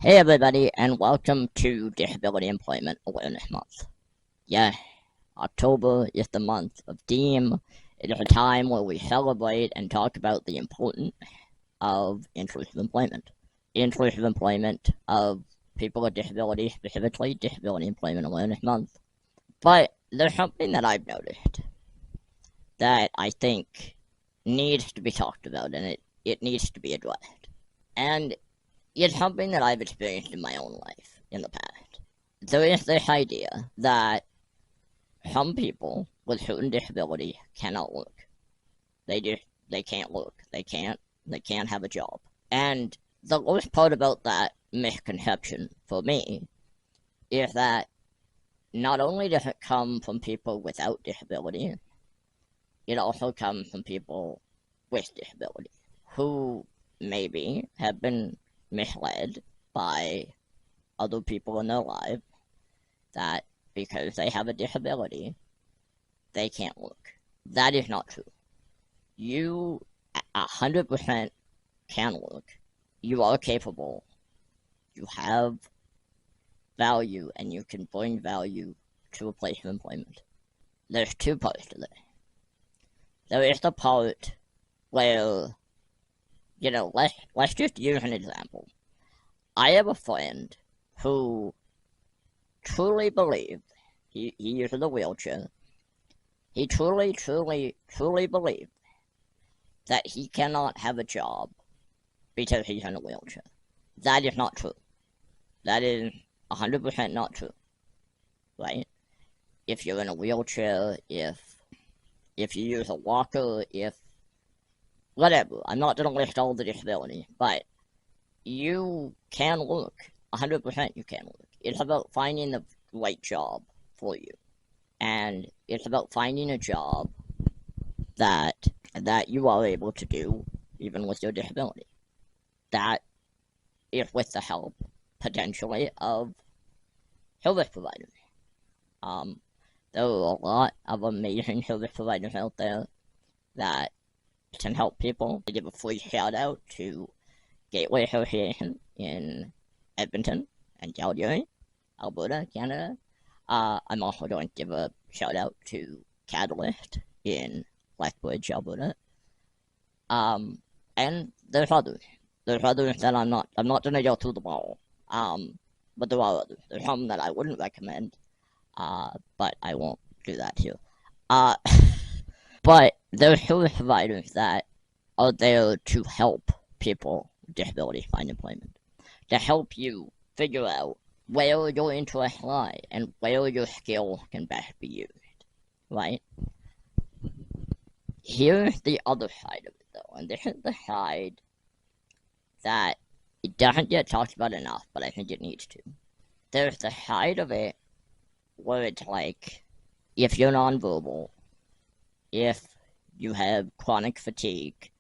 Hey everybody, and welcome to Disability Employment Awareness Month. Yeah, October is the month of DEEM. It is a time where we celebrate and talk about the importance of inclusive employment. Inclusive employment of people with disabilities, specifically Disability Employment Awareness Month. But there's something that I've noticed that I think needs to be talked about, and it needs to be addressed. And it's something that I've experienced in my own life in the past. There is this idea that some people with certain disabilities cannot work. They can't work. They can't have a job. And the worst part about that misconception for me is that not only does it come from people without disability, it also comes from people with disability who maybe have been misled by other people in their life that because they have a disability, they can't work. That is not true. You 100% can work. You are capable. You have value and you can bring value to a place of employment. There's two parts to this. There is the part where, let's just use an example. I have a friend who truly believed, he uses a wheelchair, he truly believed that he cannot have a job because he's in a wheelchair. That is not true. That is 100% not true, right? If you're in a wheelchair, if you use a walker, if whatever, I'm not going to list all the disabilities, but you can work. 100% you can work. It's about finding the right job for you. And it's about finding a job that you are able to do even with your disability. That is with the help, potentially, of service providers. There are a lot of amazing service providers out there that can help people. I give a free shout out to Gateway Association in Edmonton and Calgary, Alberta, Canada. I'm also going to give a shout out to Catalyst in Lethbridge, Alberta. And there's others. There's others that I'm not going to go through them all. But there are others. There's some that I wouldn't recommend. But I won't do that here. Uh, but there's service providers that are there to help people with disabilities find employment, to help you figure out where your interests lie and where your skills can best be used, right? Here's the other side of it, though, and this is the side that it doesn't get talked about enough, but I think it needs to. There's the side of it where it's like, if you're nonverbal, if you have chronic fatigue,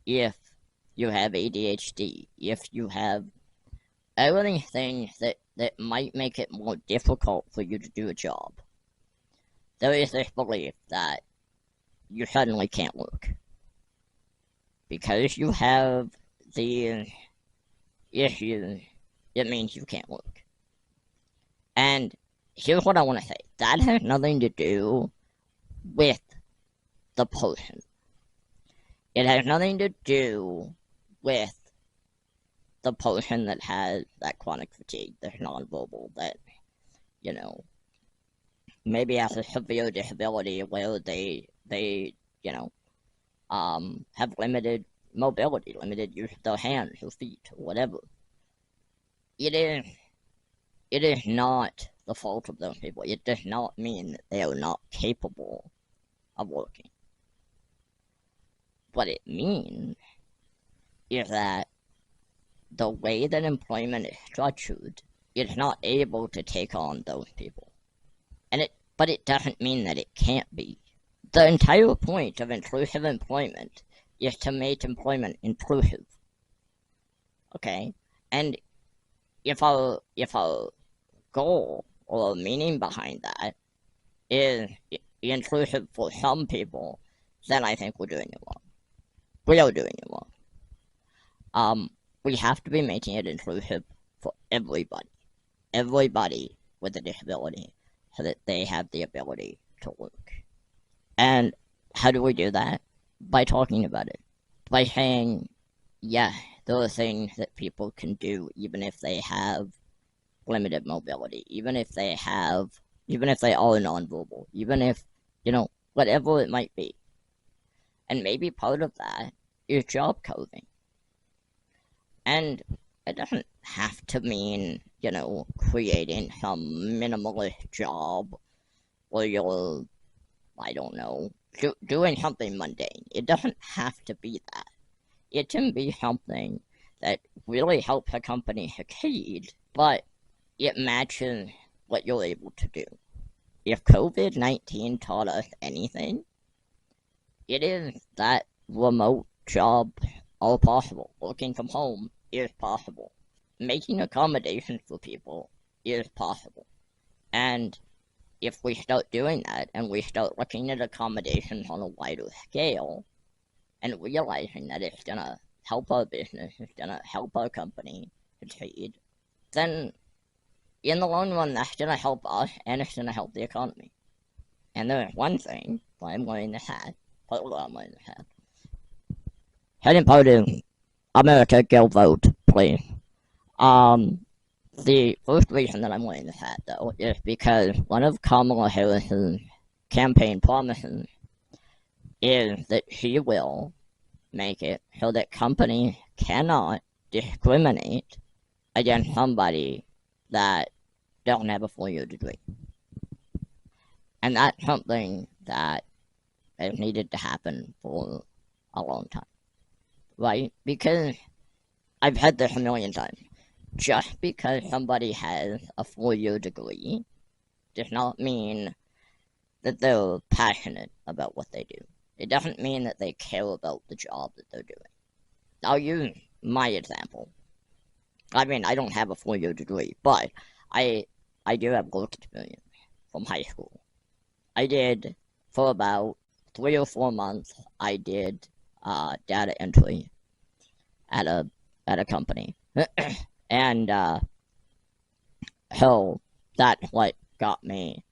if you have ADHD, if you have everything that might make it more difficult for you to do a job, there is this belief that you suddenly can't work. Because you have the issue, it means you can't work. And here's what I want to say. That has nothing to do with the person. It has nothing to do with the person that has that chronic fatigue, that's nonverbal, that, maybe has a severe disability where they have limited mobility, limited use of their hands or feet or whatever. It is not the fault of those people. It does not mean that they are not capable of working. What it means is that the way that employment is structured, it's not able to take on those people. But it doesn't mean that it can't be. The entire point of inclusive employment is to make employment inclusive. Okay? And if our goal or meaning behind that is inclusive for some people, then I think we're doing it wrong. We are doing it wrong. We have to be making it inclusive for everybody with a disability, so that they have the ability to work. And how do we do that? By talking about it. By saying, yeah, there are things that people can do even if they have limited mobility, even if they are nonverbal, even if, whatever it might be. And maybe part of that is job coding. And it doesn't have to mean, creating some minimalist job where you're, I don't know, doing something mundane. It doesn't have to be that. It can be something that really helps a company succeed, but it matches what you're able to do. If COVID-19 taught us anything, it is that remote jobs are possible. Working from home is possible. Making accommodations for people is possible. And if we start doing that and we start looking at accommodations on a wider scale and realizing that it's going to help our business, it's going to help our company succeed, then in the long run, that's going to help us and it's going to help the economy. And there's one thing I'm wearing this hat. I'm wearing this hat. Heading podium, America, go vote, please. The first reason that I'm wearing this hat, though, is because one of Kamala Harris's campaign promises is that she will make it so that companies cannot discriminate against somebody that don't have a 4-year degree. And that's something that has needed to happen for a long time, right? Because I've had this a million times. Just because somebody has a 4-year degree does not mean that they're passionate about what they do. It doesn't mean that they care about the job that they're doing. I'll use my example. I mean, I don't have a 4-year degree, but I do have work experience from high school. I did, for about 3 or 4 months, I did data entry at a company. And so that's what got me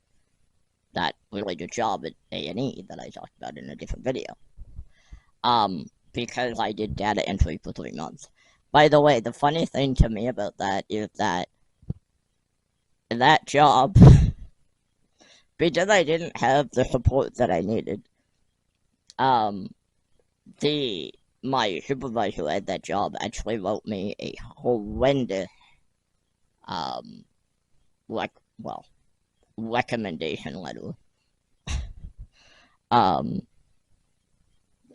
that really good job at A&E that I talked about in a different video. Because I did data entry for 3 months. By the way, the funny thing to me about that is that job, because I didn't have the support that I needed, my supervisor at that job actually wrote me a horrendous, recommendation letter,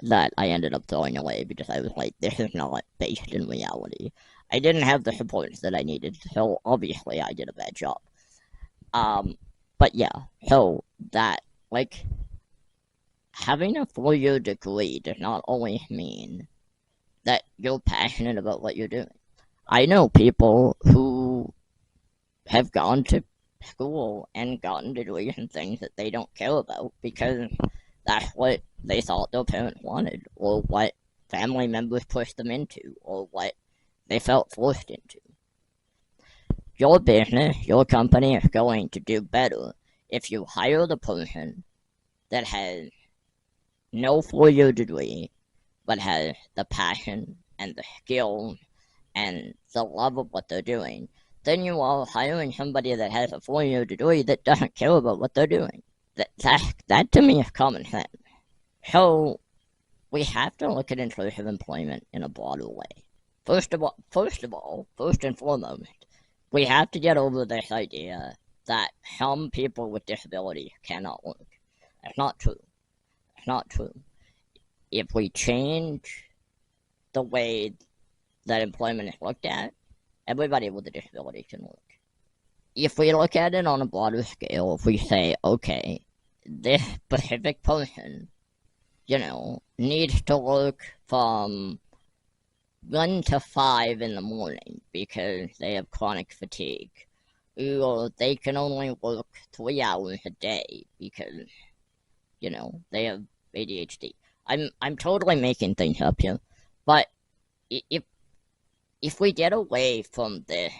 that I ended up throwing away because I was like, this is not based in reality. I didn't have the support that I needed, so obviously I did a bad job. But yeah, so that, having a 4-year degree does not always mean that you're passionate about what you're doing. I know people who have gone to school and gotten degrees in things that they don't care about because that's what they thought their parents wanted, or what family members pushed them into, or what they felt forced into. Your business, your company is going to do better if you hire the person that has no 4-year degree, but has the passion and the skills and the love of what they're doing, then you are hiring somebody that has a 4-year degree that doesn't care about what they're doing. That to me is common sense. So we have to look at inclusive employment in a broader way. First and foremost, we have to get over this idea that some people with disabilities cannot work. That's not true. It's not true. If we change the way that employment is looked at, everybody with a disability can work. If we look at it on a broader scale, if we say, okay, this specific person, needs to work from 1 to 5 in the morning because they have chronic fatigue, or they can only work 3 hours a day because, they have ADHD. I'm totally making things up here, but if we get away from the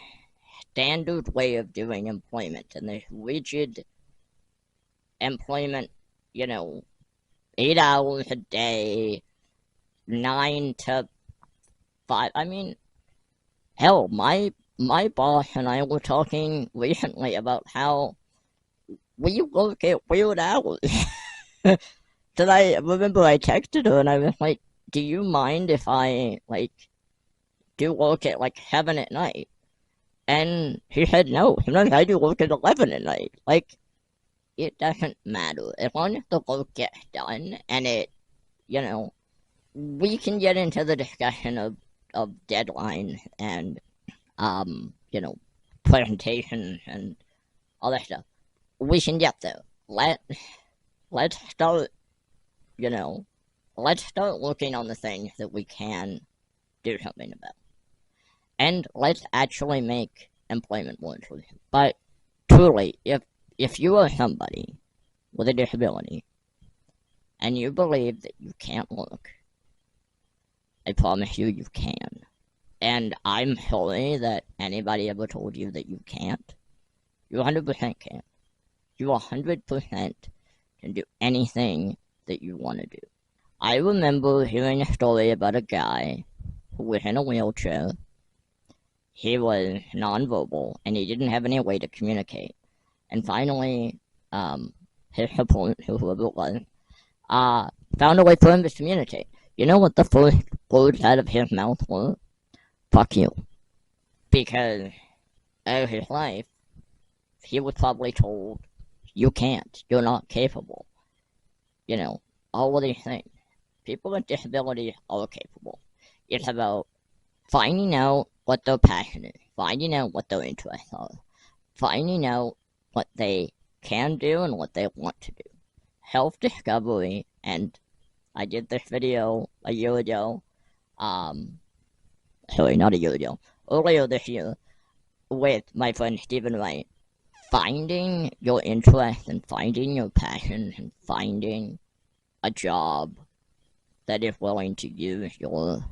standard way of doing employment and this rigid employment, you know, 8 hours a day, 9 to 5. I mean, hell, my boss and I were talking recently about how we work at weird hours. Then I remember I texted her and I was like, "Do you mind if I like do work at like 7 at night?" And she said, "No, sometimes I do work at 11 at night." Like, it doesn't matter as long as the work gets done and you know, we can get into the discussion of deadlines and you know, presentation and all that stuff. We can get there. Let's start, you know, let's start working on the things that we can do something about. And let's actually make employment more inclusive. But truly, if you are somebody with a disability and you believe that you can't work, I promise you, you can. And I'm sorry that anybody ever told you that you can't. You 100% can. You 100% can do anything that you want to do. I remember hearing a story about a guy who was in a wheelchair. He was nonverbal and he didn't have any way to communicate. And finally, his opponent, whoever it was, found a way for him to communicate. You know what the first words out of his mouth were? Fuck you. Because of his life, he was probably told, you can't, you're not capable. You know, all of these things. People with disabilities are capable. It's about finding out what their passion is, finding out what their interests are, finding out what they can do and what they want to do. Self discovery, and I did this video a year ago. Sorry, not a year ago. Earlier this year, with my friend Stephen Wright. Finding your interest and finding your passion and finding a job that is willing to use your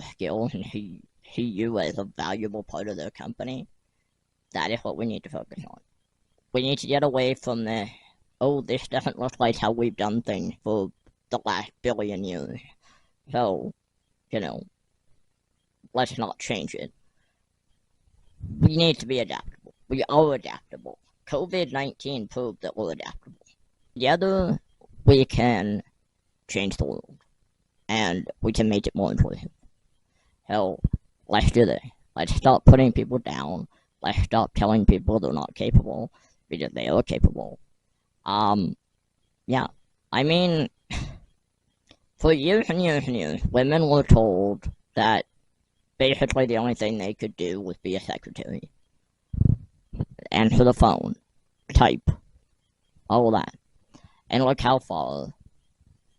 skills and see you as a valuable part of their company. That is what we need to focus on. We need to get away from the, oh, this doesn't look like how we've done things for the last billion years. So, you know, let's not change it. We need to be adaptable. We are adaptable. COVID-19 proved that we're adaptable. Together, we can change the world. And we can make it more inclusive. Hell, let's do this. Let's stop putting people down. Let's stop telling people they're not capable because they are capable. Yeah. I mean, for years and years and years, women were told that basically the only thing they could do was be a secretary. Answer the phone. Type. All of that. And look how far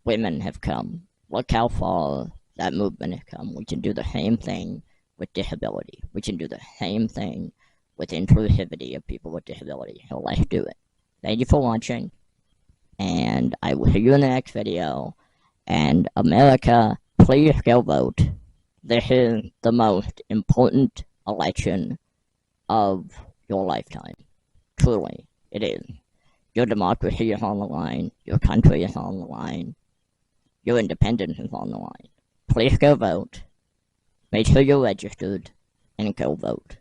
women have come. Look how far that movement has come. We can do the same thing with disability. We can do the same thing with inclusivity of people with disability. So let's do it. Thank you for watching, and I will see you in the next video. And America, please go vote. This is the most important election of your lifetime. Truly, it is. Your democracy is on the line. Your country is on the line. Your independence is on the line. Please go vote. Make sure you're registered and go vote.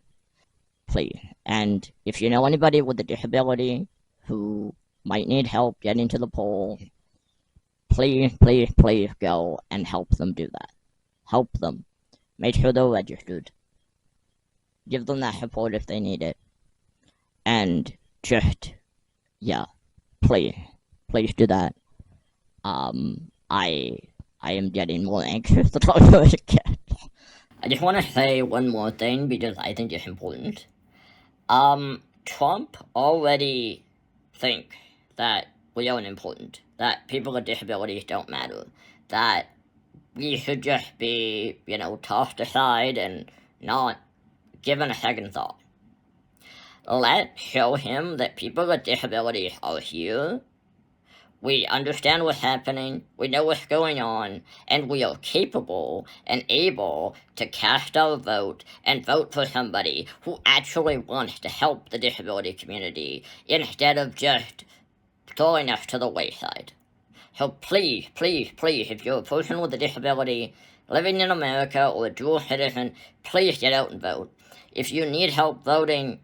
Please. And if you know anybody with a disability who might need help getting to the polls, please, please, please go and help them do that. Help them. Make sure they're registered. Give them that support if they need it. And just, yeah, please do that. I am getting more anxious to talk about it again. I just want to say one more thing because I think it's important. Trump already thinks that we are unimportant, that people with disabilities don't matter, that we should just be, tossed aside and not given a second thought. Let's show him that people with disabilities are here. We understand what's happening, we know what's going on, and we are capable and able to cast our vote and vote for somebody who actually wants to help the disability community instead of just throwing us to the wayside. So please, please, please, if you're a person with a disability living in America or a dual citizen, please get out and vote. If you need help voting,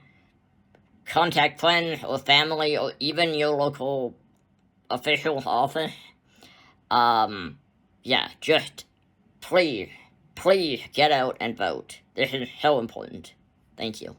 contact friends or family or even your local official office. Yeah, just please, please get out and vote. This is so important. Thank you.